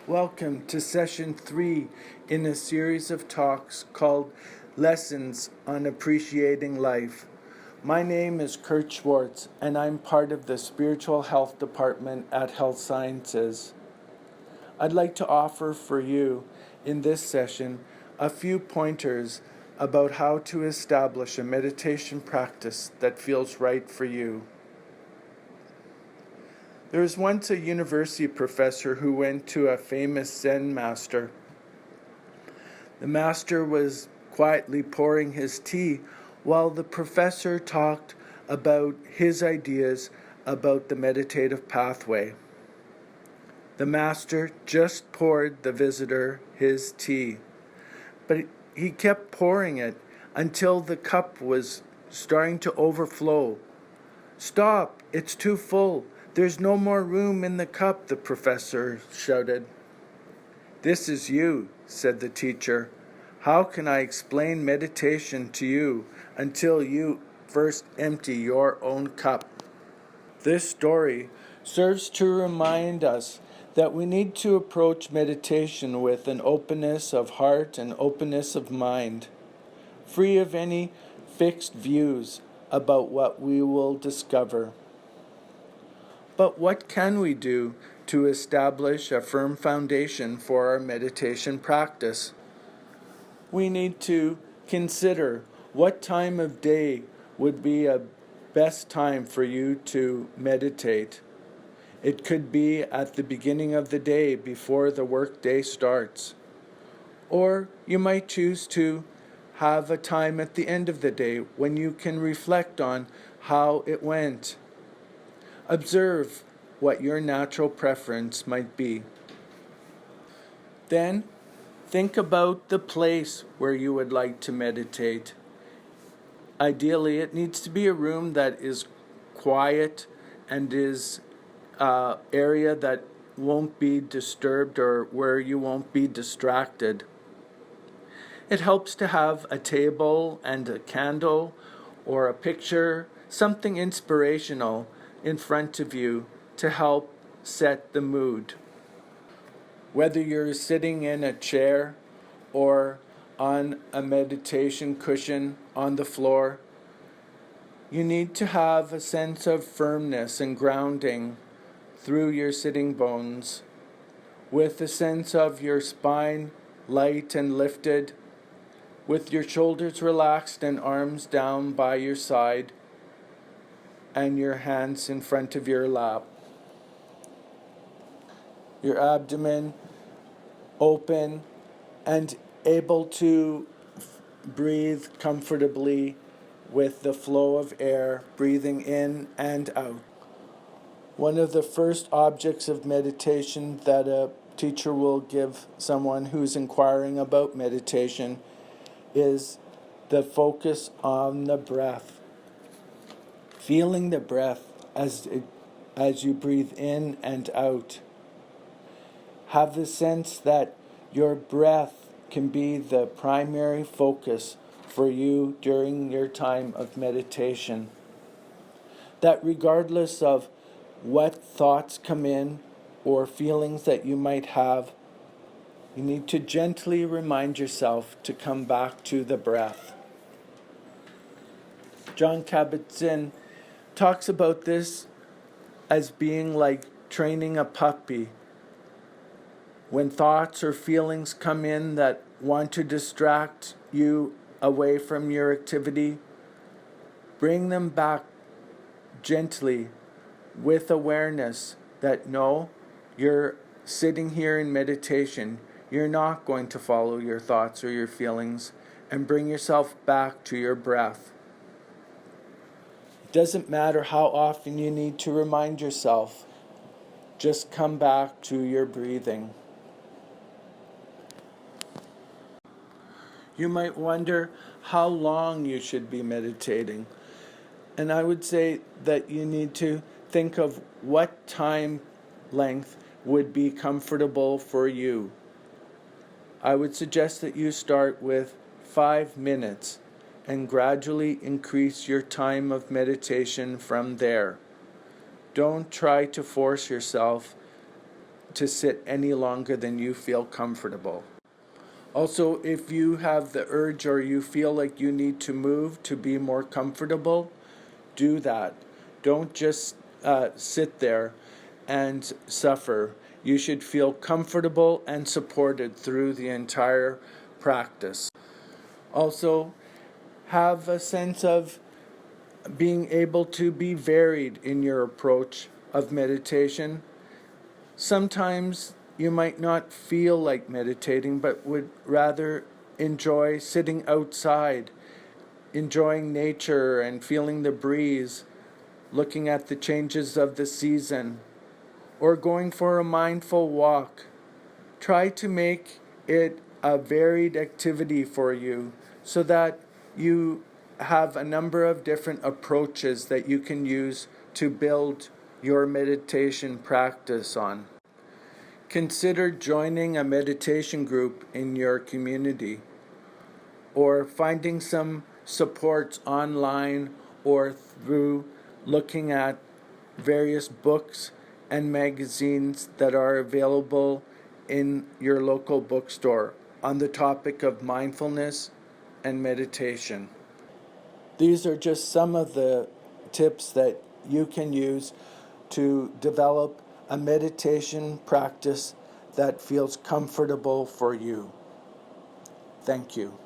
Welcome to session 3 in a series of talks called Lessons on Appreciating Life. My name is Kurt Schwartz, and I'm part of the Spiritual Health Department at Health Sciences. I'd like to offer for you in this session a few pointers about how to establish a meditation practice that feels right for you. There was once a university professor who went to a famous Zen master. The master was quietly pouring his tea while the professor talked about his ideas about the meditative pathway. The master just poured the visitor his tea, but he kept pouring it until the cup was starting to overflow. "Stop, it's too full. There's no more room in the cup," the professor shouted. "This is you," said the teacher. "How can I explain meditation to you until you first empty your own cup?" This story serves to remind us that we need to approach meditation with an openness of heart and openness of mind, free of any fixed views about what we will discover. But what can we do to establish a firm foundation for our meditation practice? We need to consider what time of day would be a best time for you to meditate. It could be at the beginning of the day before the workday starts. Or you might choose to have a time at the end of the day when you can reflect on how it went. Observe what your natural preference might be. Then, think about the place where you would like to meditate. Ideally, it needs to be a room that is quiet and is an area that won't be disturbed or where you won't be distracted. It helps to have a table and a candle or a picture, something inspirational in front of you to help set the mood. Whether you're sitting in a chair or on a meditation cushion on the floor, you need to have a sense of firmness and grounding through your sitting bones, with a sense of your spine light and lifted, with your shoulders relaxed and arms down by your side, and your hands in front of your lap. Your abdomen open and able to breathe comfortably with the flow of air, breathing in and out. One of the first objects of meditation that a teacher will give someone who's inquiring about meditation is the focus on the breath. Feeling the breath as you breathe in and out. Have the sense that your breath can be the primary focus for you during your time of meditation. That regardless of what thoughts come in or feelings that you might have, you need to gently remind yourself to come back to the breath. Jon Kabat-Zinn talks about this as being like training a puppy. When thoughts or feelings come in that want to distract you away from your activity, bring them back gently with awareness that no, you're sitting here in meditation. You're not going to follow your thoughts or your feelings, and bring yourself back to your breath. It doesn't matter how often you need to remind yourself. Just come back to your breathing. You might wonder how long you should be meditating. And I would say that you need to think of what time length would be comfortable for you. I would suggest that you start with 5 minutes and gradually increase your time of meditation from there. Don't try to force yourself to sit any longer than you feel comfortable. Also, if you have the urge or you feel like you need to move to be more comfortable, do that. Don't just sit there and suffer. You should feel comfortable and supported through the entire practice. Also, have a sense of being able to be varied in your approach of meditation. Sometimes you might not feel like meditating, but would rather enjoy sitting outside, enjoying nature and feeling the breeze, looking at the changes of the season, or going for a mindful walk. Try to make it a varied activity for you so that you have a number of different approaches that you can use to build your meditation practice on. Consider joining a meditation group in your community or finding some supports online or through looking at various books and magazines that are available in your local bookstore on the topic of mindfulness and meditation. These are just some of the tips that you can use to develop a meditation practice that feels comfortable for you. Thank you.